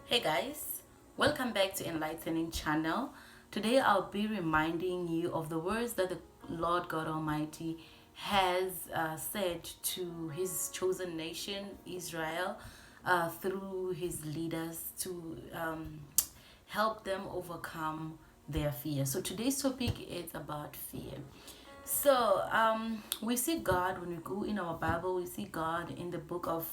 Hey guys, welcome back to Enlightening channel. Today I'll be reminding you of the words that the Lord God Almighty has said to his chosen nation Israel through his leaders to help them overcome their fear. So today's topic is about fear. So we see God when we go in our Bible. We see God in the book of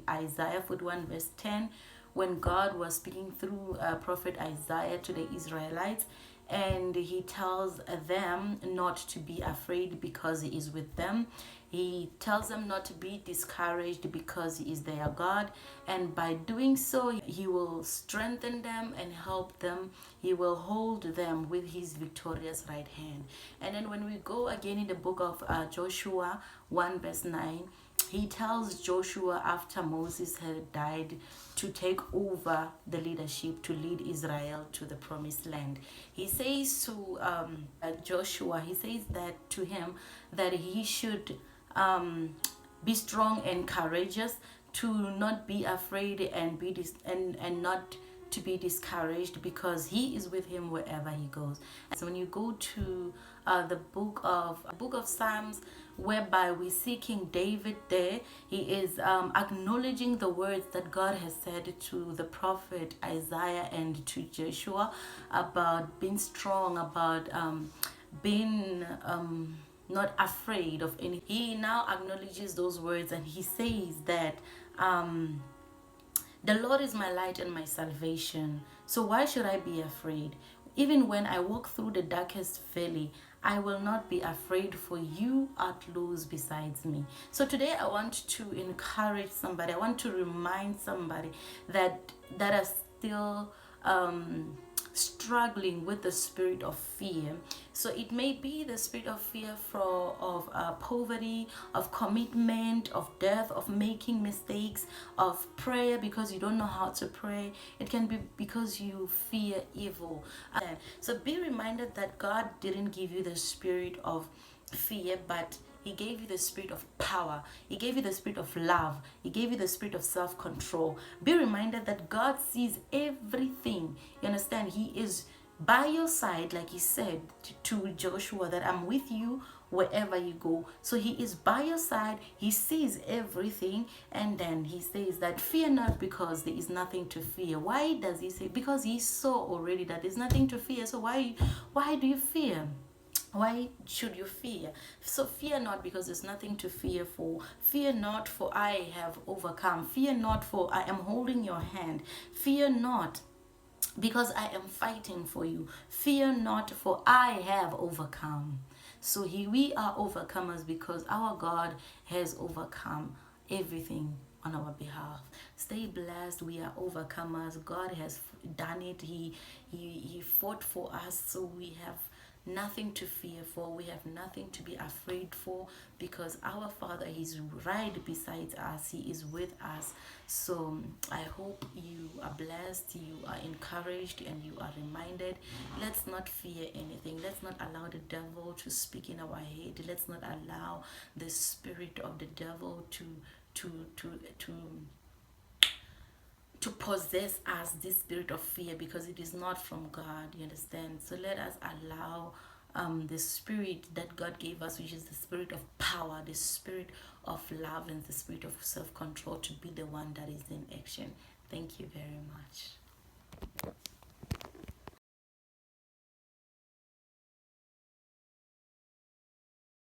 Isaiah 41 verse 10, when God was speaking through prophet Isaiah to the Israelites, and he tells them not to be afraid because he is with them. He tells them not to be discouraged because he is their God, and by doing so he will strengthen them and help them. He will hold them with his victorious right hand. And then when we go again in the book of Joshua 1 verse 9, he tells Joshua, after Moses had died, to take over the leadership to lead Israel to the promised land. He says to Joshua, he says that to him, that he should be strong and courageous, to not be afraid and and not to be discouraged, because he is with him wherever he goes. So when you go to the book of Psalms, whereby we see King David there, he is acknowledging the words that God has said to the prophet Isaiah and to Joshua about being strong, about being not afraid of anything. He now acknowledges those words, and he says that the Lord is my light and my salvation, so why should I be afraid? Even when I walk through the darkest valley, I will not be afraid, for you are close besides me. So today I want to encourage somebody. I want to remind somebody that are still struggling with the spirit of fear. So it may be the spirit of fear of poverty, of commitment, of death, of making mistakes, of prayer because you don't know how to pray. It can be because you fear evil. So be reminded that God didn't give you the spirit of fear, but he gave you the spirit of power. He gave you the spirit of love. He gave you the spirit of self-control. Be reminded that God sees everything. You understand? He is by your side, like he said to Joshua, that I'm with you wherever you go. So he is by your side. He sees everything. And then he says that fear not, because there is nothing to fear. Why does he say? Because he saw already that there's nothing to fear. So why do you fear? Why should you fear? So fear not, because there's nothing to fear for. Fear not, for I have overcome. Fear not, for I am holding your hand. Fear not, because I am fighting for you. Fear not, for I have overcome. So we are overcomers because our God has overcome everything on our behalf. Stay blessed. We are overcomers. God has done it. He fought for us, so we have nothing to fear for. We have nothing to be afraid for, because our Father is right beside us. He is with us. So I hope you are blessed, you are encouraged, and you are reminded. Let's not fear anything. Let's not allow the devil to speak in our head. Let's not allow the spirit of the devil to possess us, this spirit of fear, because it is not from God. You understand? So let us allow the spirit that God gave us, which is the spirit of power, the spirit of love, and the spirit of self-control, to be the one that is in action. Thank you very much.